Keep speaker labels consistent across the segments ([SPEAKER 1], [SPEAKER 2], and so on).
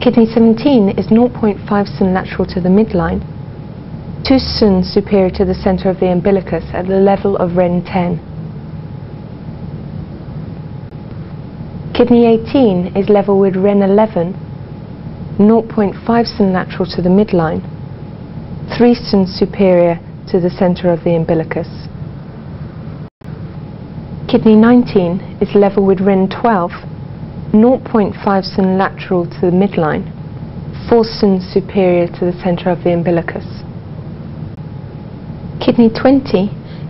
[SPEAKER 1] Kidney 17 is 0.5 cm lateral to the midline, 2 cm superior to the centre of the umbilicus at the level of Ren 10. Kidney 18 is level with Ren 11, 0.5 cm lateral to the midline, 3 cm superior to the centre of the umbilicus. Kidney 19 is level with Ren 12, 0.5 cm lateral to the midline, 4 cm superior to the centre of the umbilicus. Kidney 20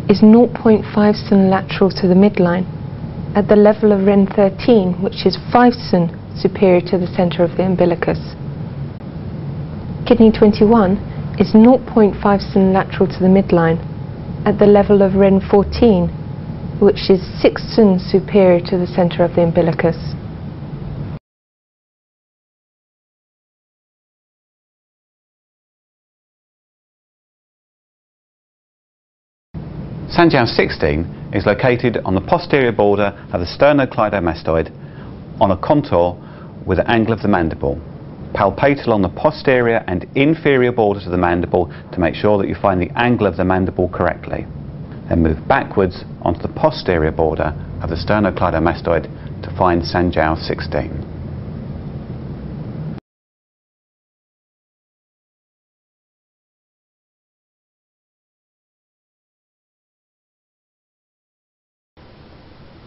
[SPEAKER 1] is 0.5 cm lateral to the midline at the level of Ren 13, which is 5 cm superior to the centre of the umbilicus. Kidney 21 is 0.5 cm lateral to the midline at the level of Ren 14, which is 6 cm superior to the centre of the umbilicus.
[SPEAKER 2] Sanjiao 16 is located on the posterior border of the sternocleidomastoid on a contour with the angle of the mandible. Palpate along the posterior and inferior borders of the mandible to make sure that you find the angle of the mandible correctly. Then move backwards onto the posterior border of the sternocleidomastoid to find Sanjiao 16.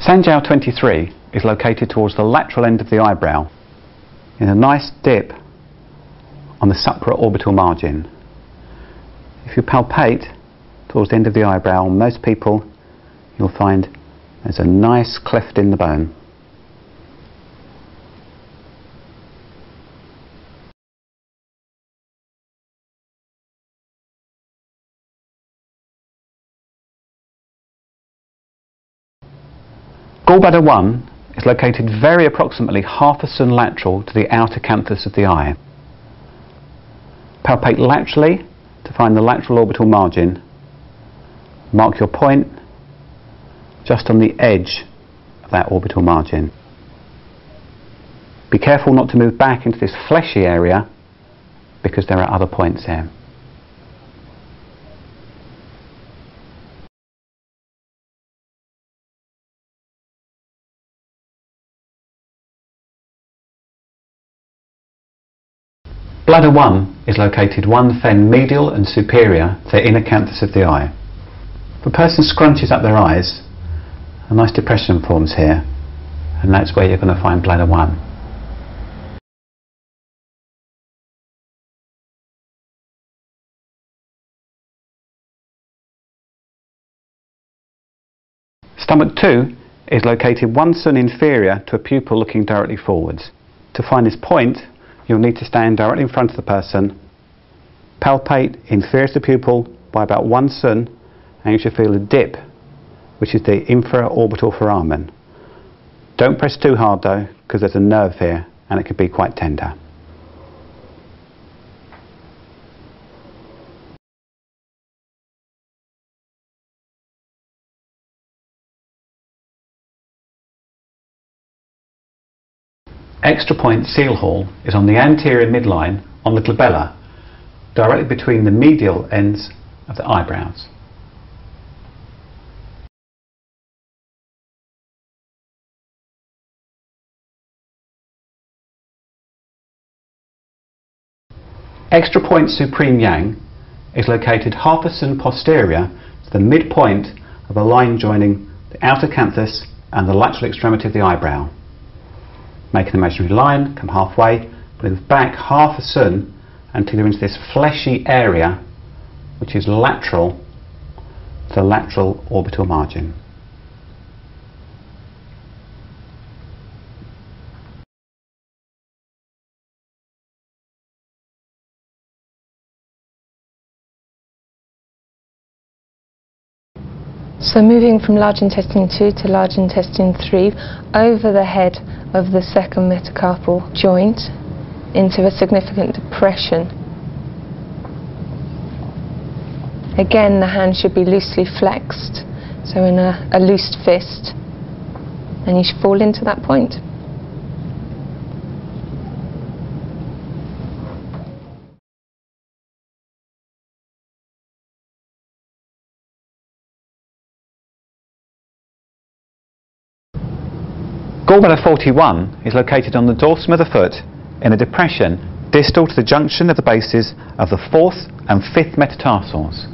[SPEAKER 2] Sanjiao 23 is located towards the lateral end of the eyebrow in a nice dip on the supraorbital margin. If you palpate towards the end of the eyebrow, most people you'll find there's a nice cleft in the bone. Gallbladder 1 is located very approximately half a cm lateral to the outer canthus of the eye. Palpate laterally to find the lateral orbital margin. Mark your point just on the edge of that orbital margin. Be careful not to move back into this fleshy area because there are other points there. Bladder 1 is located 1 fen medial and superior to the inner canthus of the eye. If a person scrunches up their eyes, a nice depression forms here, and that's where you're going to find bladder 1. Stomach 2 is located 1 cm inferior to a pupil looking directly forwards. To find this point, you'll need to stand directly in front of the person, palpate inferior to the pupil by about 1 cm, and you should feel a dip, which is the infraorbital foramen. Don't press too hard though, because there's a nerve here and it can be quite tender. Extra point seal hall is on the anterior midline on the glabella, directly between the medial ends of the eyebrows. Extra point supreme yang is located half a cm posterior to the midpoint of a line joining the outer canthus and the lateral extremity of the eyebrow. Make an imaginary line, come halfway, move back half a cm until you're into this fleshy area which is lateral to the lateral orbital margin.
[SPEAKER 1] So moving from large intestine 2 to large intestine 3 over the head of the second metacarpal joint into a significant depression. Again, the hand should be loosely flexed, so in a loose fist, and you should fall into that point.
[SPEAKER 2] Gallbladder 41 is located on the dorsum of the foot in a depression distal to the junction of the bases of the 4th and 5th metatarsals.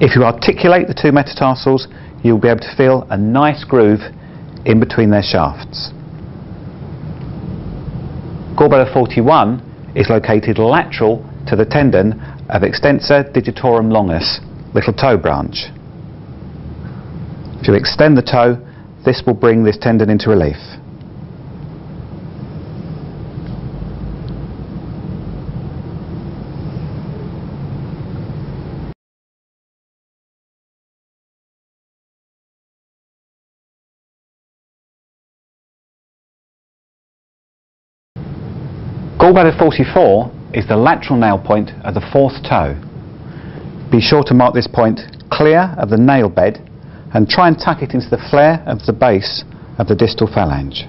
[SPEAKER 2] If you articulate the 2 metatarsals, you'll be able to feel a nice groove in between their shafts. Gallbladder 41 is located lateral to the tendon of extensor digitorum longus, little toe branch. If you extend the toe, this will bring this tendon into relief. Gallbladder 44 is the lateral nail point of the 4th toe. Be sure to mark this point clear of the nail bed and try and tuck it into the flare of the base of the distal phalange.